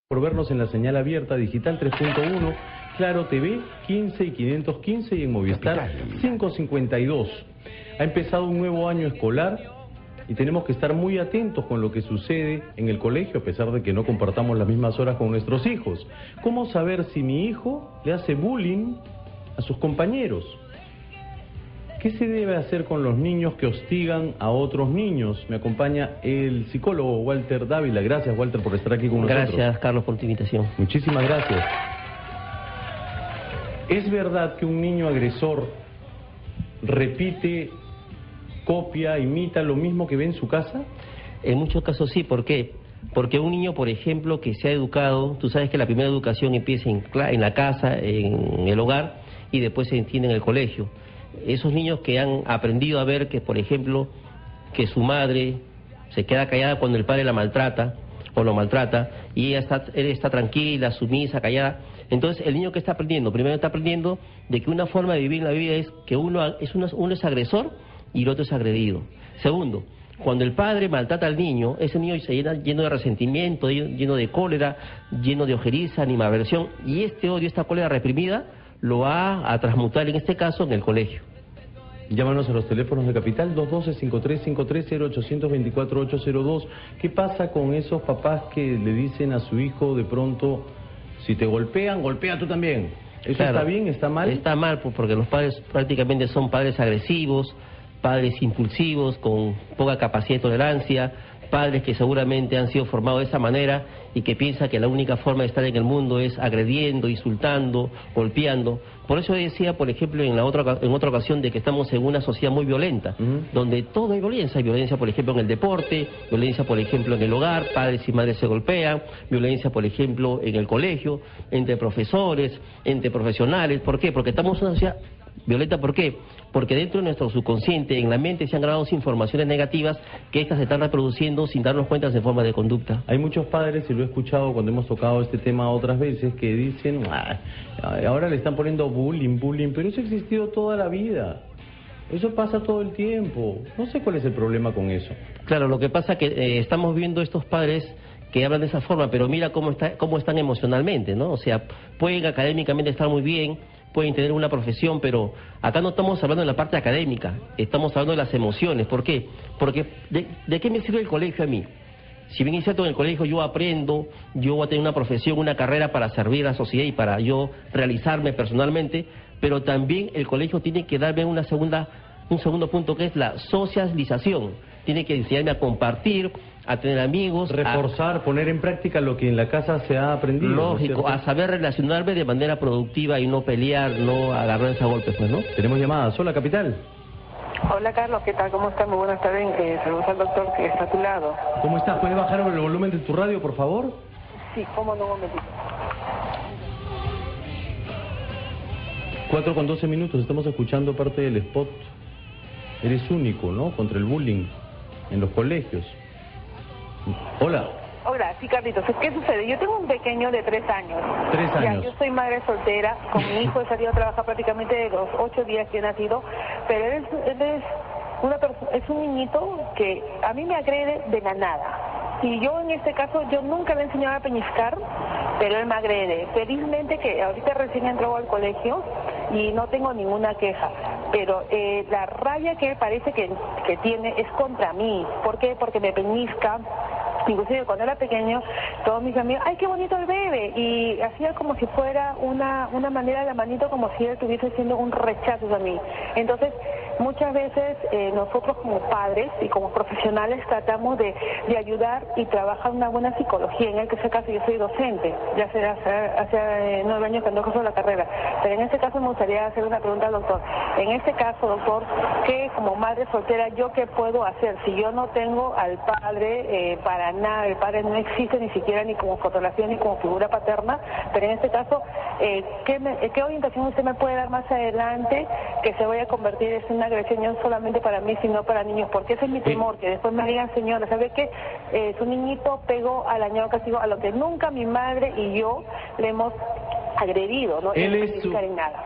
Por vernos en la señal abierta digital 3.1, Claro TV 15 y 515 y en Movistar 552. Ha empezado un nuevo año escolar y tenemos que estar muy atentos con lo que sucede en el colegio, a pesar de que no compartamos las mismas horas con nuestros hijos. ¿Cómo saber si mi hijo le hace bullying a sus compañeros? ¿Qué se debe hacer con los niños que hostigan a otros niños? Me acompaña el psicólogo Walter Dávila. Gracias, Walter, por estar aquí con nosotros. Gracias, Carlos, por tu invitación. Muchísimas gracias. ¿Es verdad que un niño agresor repite, copia, imita lo mismo que ve en su casa? En muchos casos sí. ¿Por qué? Porque un niño, por ejemplo, que se ha educado, tú sabes que la primera educación empieza en la casa, en el hogar, y después se entiende en el colegio. Esos niños que han aprendido a ver que, por ejemplo, que su madre se queda callada cuando el padre la maltrata o lo maltrata, y él está tranquila, sumisa, callada. Entonces el niño que está aprendiendo, primero está aprendiendo de que una forma de vivir la vida es que uno es agresor y el otro es agredido. Segundo, cuando el padre maltrata al niño, ese niño se lleno de resentimiento, lleno de cólera, lleno de ojeriza, animadversión, y este odio, esta cólera reprimida, lo va a transmutar en este caso en el colegio. Llámanos a los teléfonos de Capital 212-5353-0824-802. ¿Qué pasa con esos papás que le dicen a su hijo de pronto, si te golpean, golpea tú también? ¿Eso claro, está bien, está mal? Está mal porque los padres prácticamente son padres agresivos, padres impulsivos, con poca capacidad de tolerancia, padres que seguramente han sido formados de esa manera y que piensan que la única forma de estar en el mundo es agrediendo, insultando, golpeando. Por eso decía, por ejemplo, en otra ocasión, de que estamos en una sociedad muy violenta, donde todo hay violencia. Hay violencia, por ejemplo, en el deporte, violencia, por ejemplo, en el hogar, padres y madres se golpean, violencia, por ejemplo, en el colegio, entre profesores, entre profesionales. ¿Por qué? Porque estamos en una sociedad violenta. ¿Por qué? Porque dentro de nuestro subconsciente, en la mente, se han grabado informaciones negativas que estas se están reproduciendo sin darnos cuenta en forma de conducta. Hay muchos padres, y lo he escuchado cuando hemos tocado este tema otras veces, que dicen, ahora le están poniendo bullying, pero eso ha existido toda la vida. Eso pasa todo el tiempo. No sé cuál es el problema con eso. Claro, lo que pasa es que estamos viendo estos padres que hablan de esa forma, pero mira cómo están emocionalmente, ¿no? O sea, pueden académicamente estar muy bien, pueden tener una profesión, pero acá no estamos hablando de la parte académica, estamos hablando de las emociones. ¿Por qué? Porque ¿de qué me sirve el colegio a mí? Si bien es cierto, en el colegio yo aprendo, yo voy a tener una profesión, una carrera para servir a la sociedad y para yo realizarme personalmente, pero también el colegio tiene que darme un segundo punto, que es la socialización. Tiene que enseñarme a compartir, a tener amigos, reforzar, poner en práctica lo que en la casa se ha aprendido. Lógico, ¿no? A saber relacionarme de manera productiva y no pelear, no agarrarse a golpes, pues, ¿no? Tenemos llamadas. Hola, Capital. Hola, Carlos, ¿qué tal? ¿Cómo estás? Muy buenas tardes. Saludos al doctor que está a tu lado. ¿Cómo estás? ¿Puedes bajar el volumen de tu radio, por favor? Sí, cómo no, un momentito. 4:12, estamos escuchando parte del spot. Eres único, ¿no? Contra el bullying en los colegios. Hola. Hola, sí, Carlitos. ¿Qué sucede? Yo tengo un pequeño de 3 años. 3 años. Ya, yo soy madre soltera. Con mi hijo he salido a trabajar prácticamente de los 8 días que he nacido. Pero él es un niñito que a mí me agrede de la nada. Y yo en este caso, yo nunca le he enseñado a peñiscar, pero él me agrede. Felizmente que ahorita recién entró al colegio y no tengo ninguna queja. Pero la rabia que él parece que tiene es contra mí. ¿Por qué? Porque me peñisca. Inclusive cuando era pequeño, todos mis amigos, ¡ay, qué bonito el bebé! Y hacía como si fuera una manera de la manito, como si él estuviese haciendo un rechazo a mí. Entonces, muchas veces nosotros como padres y como profesionales tratamos de ayudar y trabajar una buena psicología. En este caso yo soy docente, ya hace 9 años que ando con la carrera. Pero en este caso me gustaría hacer una pregunta al doctor. En este caso, doctor, ¿qué como madre soltera yo qué puedo hacer? Si yo no tengo al padre para nada, el padre no existe ni siquiera ni como fotografía ni como figura paterna, pero en este caso, ¿qué orientación usted me puede dar más adelante que se vaya a convertir en una agresión no solamente para mí, sino para niños? Porque ese es mi temor, que después me digan, señora, ¿sabe qué? Su niñito pegó al año castigo, a lo que nunca mi madre y yo le hemos agredido, ¿no? ¿Él es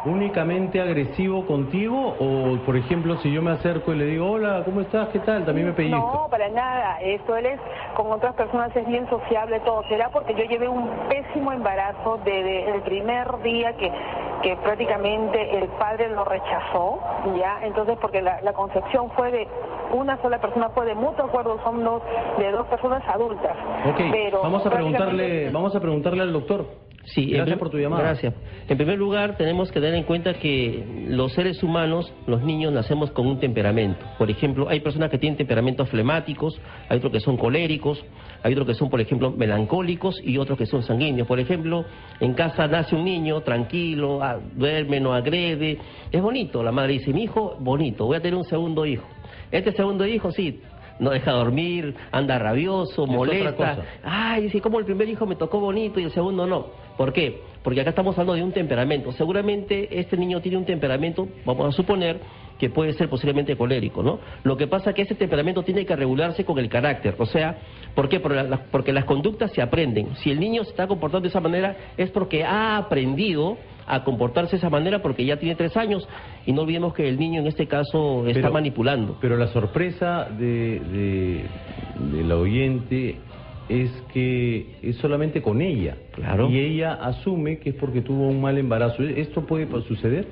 únicamente agresivo contigo o, por ejemplo, si yo me acerco y le digo, hola, ¿cómo estás? ¿Qué tal? También me pellizco. No, para nada. Esto él es, con otras personas es bien sociable, todo. Será porque yo llevé un pésimo embarazo desde el primer día que prácticamente el padre lo rechazó, ¿ya? Entonces, porque la concepción fue de una sola persona, fue de mutuo acuerdo, somos de dos personas adultas. Ok, pero vamos a preguntarle al doctor. Sí, gracias por tu llamada. Gracias. En primer lugar, tenemos que tener en cuenta que los seres humanos, los niños, nacemos con un temperamento. Por ejemplo, hay personas que tienen temperamentos flemáticos, hay otros que son coléricos, hay otros que son, por ejemplo, melancólicos y otros que son sanguíneos. Por ejemplo, en casa nace un niño tranquilo, duerme, no agrede. Es bonito, la madre dice, mi hijo, bonito, voy a tener un segundo hijo. Este segundo hijo, sí, no deja dormir, anda rabioso, molesta. Ay, dice, como el primer hijo me tocó bonito y el segundo no. ¿Por qué? Porque acá estamos hablando de un temperamento. Seguramente este niño tiene un temperamento, vamos a suponer, que puede ser posiblemente colérico, ¿no? Lo que pasa es que ese temperamento tiene que regularse con el carácter. O sea, ¿por qué? Porque las conductas se aprenden. Si el niño se está comportando de esa manera es porque ha aprendido a comportarse de esa manera porque ya tiene 3 años y no olvidemos que el niño en este caso está manipulando. Pero la sorpresa de la oyente es que es solamente con ella. Claro. Y ella asume que es porque tuvo un mal embarazo. ¿Esto puede suceder?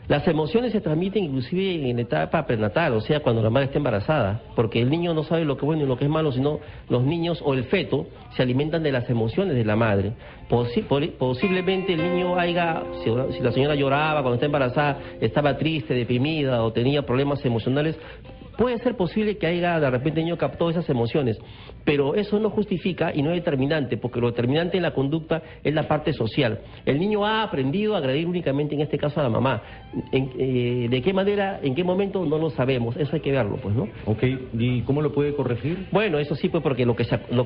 Las emociones se transmiten inclusive en la etapa prenatal, o sea, cuando la madre está embarazada, porque el niño no sabe lo que es bueno y lo que es malo, sino los niños o el feto se alimentan de las emociones de la madre. Posiblemente el niño si la señora lloraba cuando está embarazada, estaba triste, deprimida o tenía problemas emocionales, puede ser posible que haya de repente el niño captado esas emociones, pero eso no justifica y no es determinante, porque lo determinante en la conducta es la parte social. El niño ha aprendido a agredir únicamente en este caso a la mamá. ¿De qué manera, en qué momento? No lo sabemos, eso hay que verlo, pues, ¿no? Ok, ¿y cómo lo puede corregir? Bueno, eso sí, pues porque lo que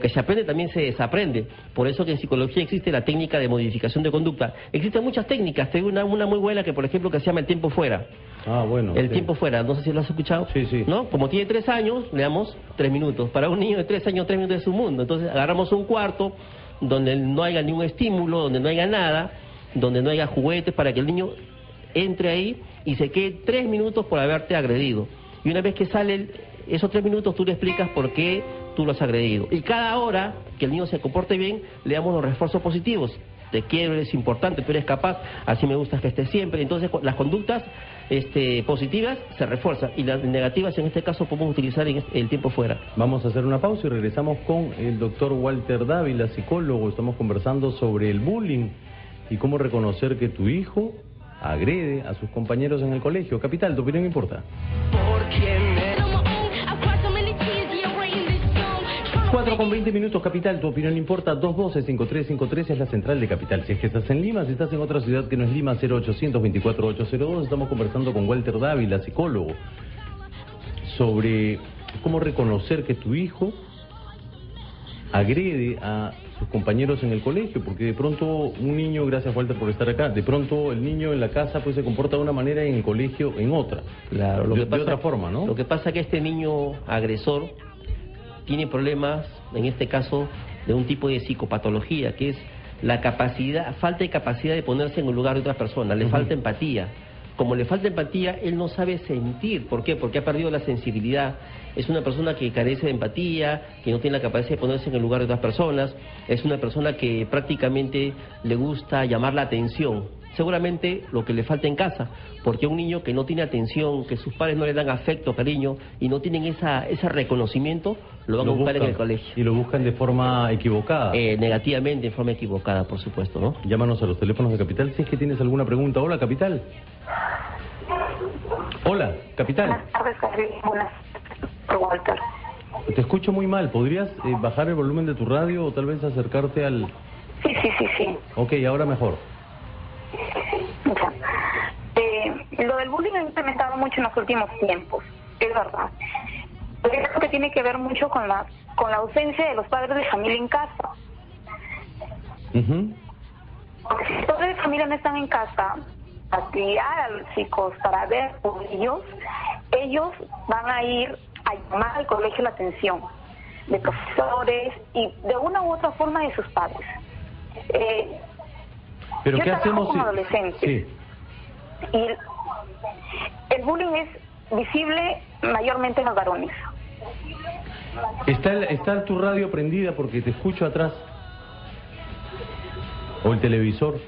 se aprende también se desaprende. Por eso que en psicología existe la técnica de modificación de conducta. Existen muchas técnicas, tengo una muy buena que, por ejemplo, que se llama el tiempo fuera. Ah, bueno. El tiempo fuera, no sé si lo has escuchado. Sí, sí. ¿No? Como tiene 3 años, le damos 3 minutos. Para un niño de 3 años, 3 minutos es su mundo. Entonces agarramos un cuarto donde no haya ningún estímulo, donde no haya nada, donde no haya juguetes, para que el niño entre ahí y se quede 3 minutos por haberte agredido. Y una vez que sale esos 3 minutos, tú le explicas por qué tú lo has agredido. Y cada hora que el niño se comporte bien, le damos los refuerzos positivos. Te quiero, eres importante, tú eres capaz, así me gusta que estés siempre. Entonces las conductas positivas se refuerzan y las negativas en este caso podemos utilizar en el tiempo fuera. Vamos a hacer una pausa y regresamos con el doctor Walter Dávila, psicólogo. Estamos conversando sobre el bullying y cómo reconocer que tu hijo agrede a sus compañeros en el colegio. Capital, tu opinión importa. 4:20, Capital, tu opinión importa. 212-5353 es la central de Capital. Si es que estás en Lima, si estás en otra ciudad que no es Lima, 0800-24-802. Estamos conversando con Walter Dávila, psicólogo, sobre cómo reconocer que tu hijo agrede a sus compañeros en el colegio, porque de pronto un niño, gracias Walter por estar acá, de pronto el niño en la casa pues se comporta de una manera y en el colegio en otra. Claro, de otra forma, ¿no? Lo que pasa es que este niño agresor tiene problemas, en este caso, de un tipo de psicopatología, que es la falta de capacidad de ponerse en el lugar de otras personas, le falta empatía. Como le falta empatía, él no sabe sentir. ¿Por qué? Porque ha perdido la sensibilidad. Es una persona que carece de empatía, que no tiene la capacidad de ponerse en el lugar de otras personas. Es una persona que prácticamente le gusta llamar la atención. Seguramente lo que le falta en casa, porque un niño que no tiene atención, que sus padres no le dan afecto, cariño, y no tienen ese reconocimiento, lo van a buscar en el colegio. Y lo buscan de forma equivocada. Negativamente, de forma equivocada, por supuesto, ¿no? Llámanos a los teléfonos de Capital si es que tienes alguna pregunta. Hola, Capital. Hola, Capital. Buenas tardes, buenas, Walter. Te escucho muy mal. ¿Podrías bajar el volumen de tu radio o tal vez acercarte al...? Sí. Ok, ahora mejor. Lo del bullying ha incrementado mucho en los últimos tiempos, es verdad. Creo que tiene que ver mucho con la ausencia de los padres de familia en casa. Porque si los padres de familia no están en casa a criar a los chicos para ver por ellos van a ir a llamar al colegio la atención de profesores y de una u otra forma de sus padres. ¿Pero yo qué hacemos con adolescentes. Sí. Y el bullying es visible mayormente en los varones. ¿Está tu radio prendida porque te escucho atrás? ¿O el televisor?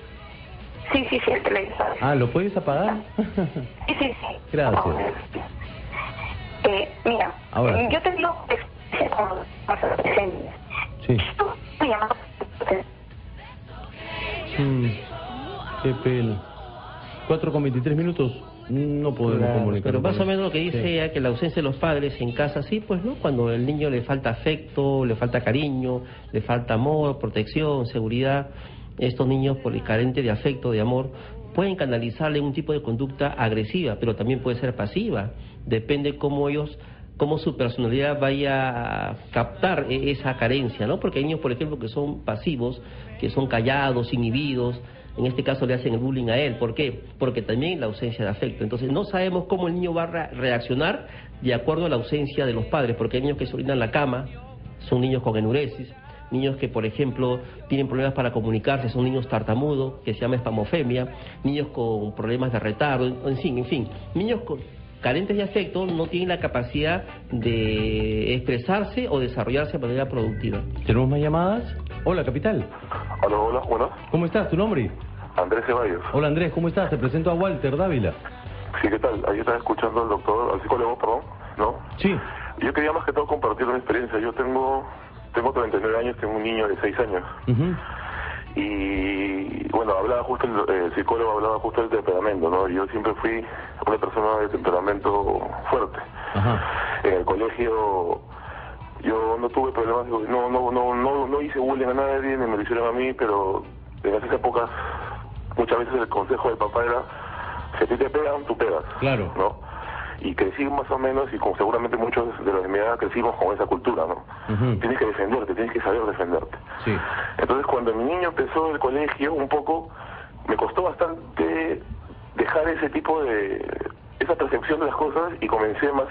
Sí, el televisor. Ah, ¿lo puedes apagar? Sí. Gracias. Mira, ahora yo te digo con los adolescentes. Sí. Qué pena. 4:23, no podemos comunicar. Pero más o menos lo que dice ella, que la ausencia de los padres en casa, sí, pues no, cuando el niño le falta afecto, le falta cariño, le falta amor, protección, seguridad, estos niños carentes de afecto, de amor, pueden canalizarle un tipo de conducta agresiva, pero también puede ser pasiva, depende cómo su personalidad vaya a captar esa carencia, ¿no? Porque hay niños, por ejemplo, que son pasivos, que son callados, inhibidos. En este caso le hacen el bullying a él. ¿Por qué? Porque también la ausencia de afecto. Entonces no sabemos cómo el niño va a reaccionar de acuerdo a la ausencia de los padres, porque hay niños que se orinan en la cama, son niños con enuresis, niños que, por ejemplo, tienen problemas para comunicarse, son niños tartamudos, que se llama espamofemia, niños con problemas de retardo, en fin, niños carentes de afecto no tienen la capacidad de expresarse o desarrollarse de manera productiva. ¿Tenemos más llamadas? Hola, capital. Hola, buenas. ¿Cómo estás? ¿Tu nombre? Andrés Ceballos. Hola, Andrés, ¿cómo estás? Te presento a Walter Dávila. Sí, ¿qué tal? Ahí estás escuchando al doctor, al psicólogo, perdón, ¿no? Sí. Yo quería más que todo compartir una experiencia. Yo tengo 39 años, tengo un niño de 6 años. Y bueno, el psicólogo hablaba justo del temperamento, ¿no? Yo siempre fui una persona de temperamento fuerte. En el colegio yo no tuve problemas, no hice bullying a nadie, ni me lo hicieron a mí, pero en esas épocas muchas veces el consejo del papá era: si a ti te pegan, tú pegas. Claro. ¿No? Y crecí más o menos, y como seguramente muchos de los de mi edad crecimos con esa cultura, ¿no? Tienes que defenderte, tienes que saber defenderte. Sí. Entonces, cuando mi niño empezó el colegio, un poco me costó bastante dejar esa percepción de las cosas, y comencé más,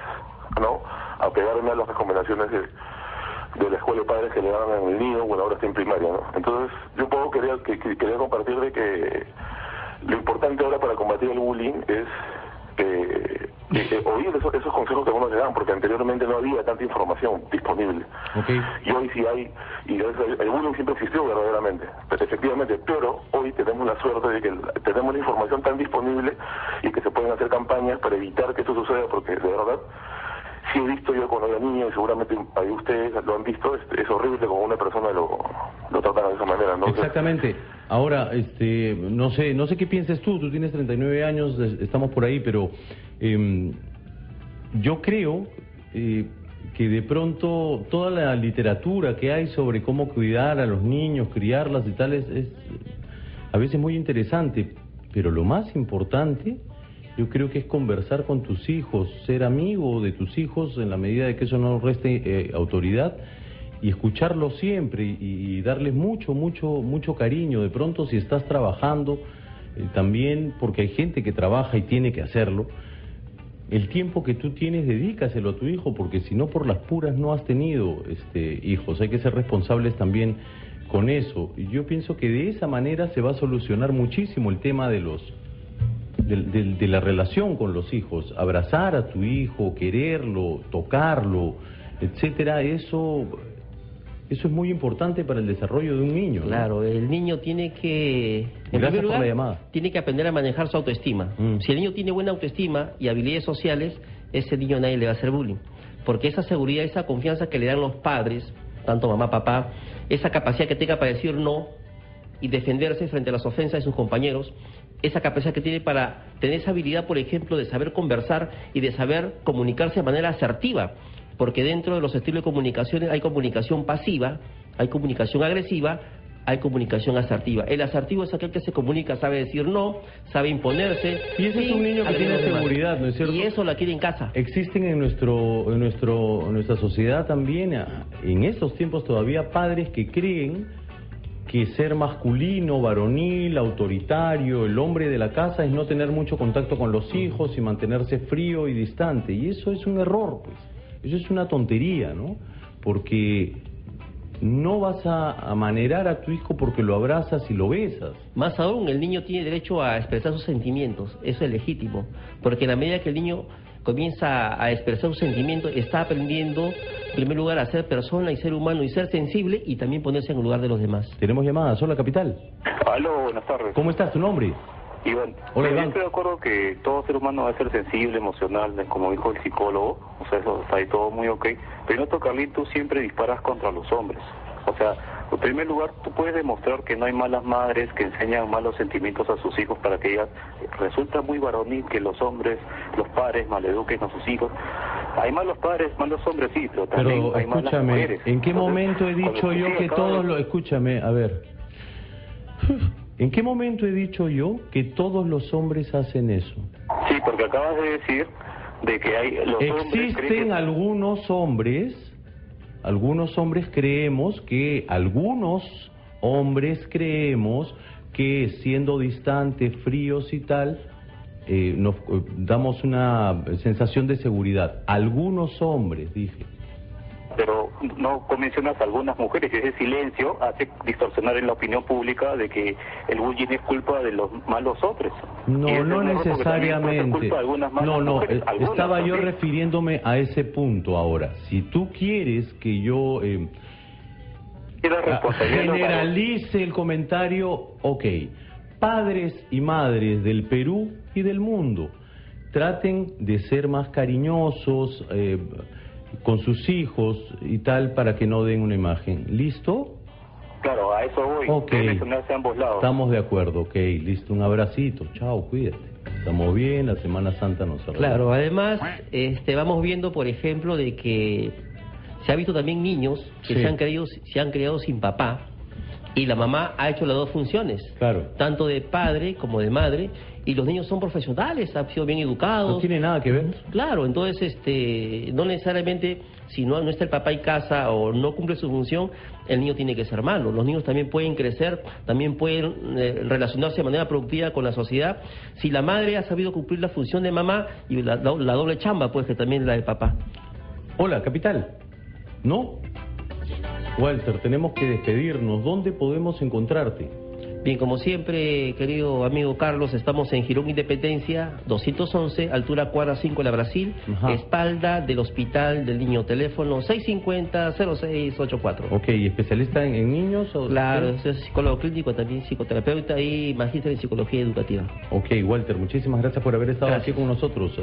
¿no?, a pegarme a las recomendaciones de la escuela de padres que le daban en el nido, bueno, ahora está en primaria, ¿no? Entonces, yo un poco quería compartir de que lo importante ahora para combatir el bullying es oír esos consejos que uno le dan, porque anteriormente no había tanta información disponible. Y hoy sí hay, y el bullying siempre existió verdaderamente, efectivamente, pero hoy tenemos la suerte de que tenemos la información tan disponible y que se pueden hacer campañas para evitar que eso suceda, porque de verdad sí he visto yo cuando era niño, y seguramente ahí ustedes lo han visto, es horrible como una persona lo tratan de esa manera, ¿no? Exactamente. Ahora, no sé qué piensas tú tienes 39 años, estamos por ahí, pero yo creo que de pronto toda la literatura que hay sobre cómo cuidar a los niños, criarlas y tal, es a veces muy interesante, pero lo más importante yo creo que es conversar con tus hijos, ser amigo de tus hijos en la medida de que eso no reste autoridad, y escucharlos siempre y darles mucho cariño. De pronto, si estás trabajando, también, porque hay gente que trabaja y tiene que hacerlo, el tiempo que tú tienes, dedícaselo a tu hijo, porque si no, por las puras no has tenido hijos. Hay que ser responsables también con eso. Y yo pienso que de esa manera se va a solucionar muchísimo el tema de la relación con los hijos. Abrazar a tu hijo, quererlo, tocarlo, etcétera, eso es muy importante para el desarrollo de un niño, ¿no? Claro, el niño tiene que, en primer lugar, tiene que aprender a manejar su autoestima. Si el niño tiene buena autoestima y habilidades sociales, ese niño a nadie le va a hacer bullying, porque esa seguridad, esa confianza que le dan los padres, tanto mamá, papá, esa capacidad que tenga para decir no y defenderse frente a las ofensas de sus compañeros, esa capacidad que tiene para tener esa habilidad, por ejemplo, de saber conversar y de saber comunicarse de manera asertiva, porque dentro de los estilos de comunicaciones hay comunicación pasiva, hay comunicación agresiva, hay comunicación asertiva. El asertivo es aquel que se comunica, sabe decir no, sabe imponerse. Y ese es un niño que tiene seguridad, ¿no es cierto? Y eso la quiere en casa. Existen en nuestra sociedad también, en estos tiempos todavía, padres que creen que ser masculino, varonil, autoritario, el hombre de la casa, es no tener mucho contacto con los hijos y mantenerse frío y distante. Y eso es un error, pues. Eso es una tontería, ¿no? Porque no vas a manerar a tu hijo porque lo abrazas y lo besas. Más aún, el niño tiene derecho a expresar sus sentimientos, eso es legítimo, porque en la medida que el niño comienza a expresar sus sentimientos, está aprendiendo, en primer lugar, a ser persona y ser humano y ser sensible y también ponerse en el lugar de los demás. Tenemos llamadas, hola Capital. Aló, buenas tardes. ¿Cómo estás? ¿Tu nombre? Iván. Hola, Yo Iván. estoy de acuerdo que todo ser humano debe ser sensible, emocional, como dijo el psicólogo, o sea, eso está ahí todo muy ok, pero noto, Carlín, tú siempre disparas contra los hombres. O sea, en primer lugar, tú puedes demostrar que no hay malas madres que enseñan malos sentimientos a sus hijos para que ellas... Resulta muy varonil que los hombres, los padres, maleduquen a sus hijos. Hay malos padres, malos hombres, sí, pero también hay malas mujeres. ¿En qué momento he dicho yo que todos los... Escúchame, a ver. ¿En qué momento he dicho yo que todos los hombres hacen eso? Sí, porque acabas de decir de que hay... Existen algunos hombres creemos que siendo distantes, fríos y tal, nos damos una sensación de seguridad. Algunos hombres, dije. Pero no mencionas a algunas mujeres, y ese silencio hace distorsionar en la opinión pública de que el bullying es culpa de los malos hombres. No, no necesariamente. Estaba yo refiriéndome a ese punto ahora. Si tú quieres que yo generalice el comentario, ok. Padres y madres del Perú y del mundo, traten de ser más cariñosos, con sus hijos y tal, para que no den una imagen. ¿Listo? Claro, a eso voy. Ok. Debe mencionarse a ambos lados. Estamos de acuerdo, ok, listo, un abracito, chao, cuídate. Estamos bien, la Semana Santa nos arregla. Claro, además, vamos viendo, por ejemplo, de que se ha visto también niños que se han criado sin papá, y la mamá ha hecho las dos funciones, claro, tanto de padre como de madre, y los niños son profesionales, han sido bien educados. No tiene nada que ver. Claro, entonces no necesariamente si no está el papá en casa o no cumple su función, el niño tiene que ser malo. Los niños también pueden crecer, también pueden relacionarse de manera productiva con la sociedad, si la madre ha sabido cumplir la función de mamá y la doble chamba, pues, que también es la de papá. Hola, Capital. ¿No? Walter, tenemos que despedirnos. ¿Dónde podemos encontrarte? Bien, como siempre, querido amigo Carlos, estamos en Girón Independencia, 211, altura cuadra 5 de la Brasil, espalda del Hospital del Niño, teléfono 650-0684. Ok, ¿y especialista en niños? O claro, soy psicólogo clínico, también psicoterapeuta y magíster en psicología educativa. Ok, Walter, muchísimas gracias por haber estado aquí con nosotros.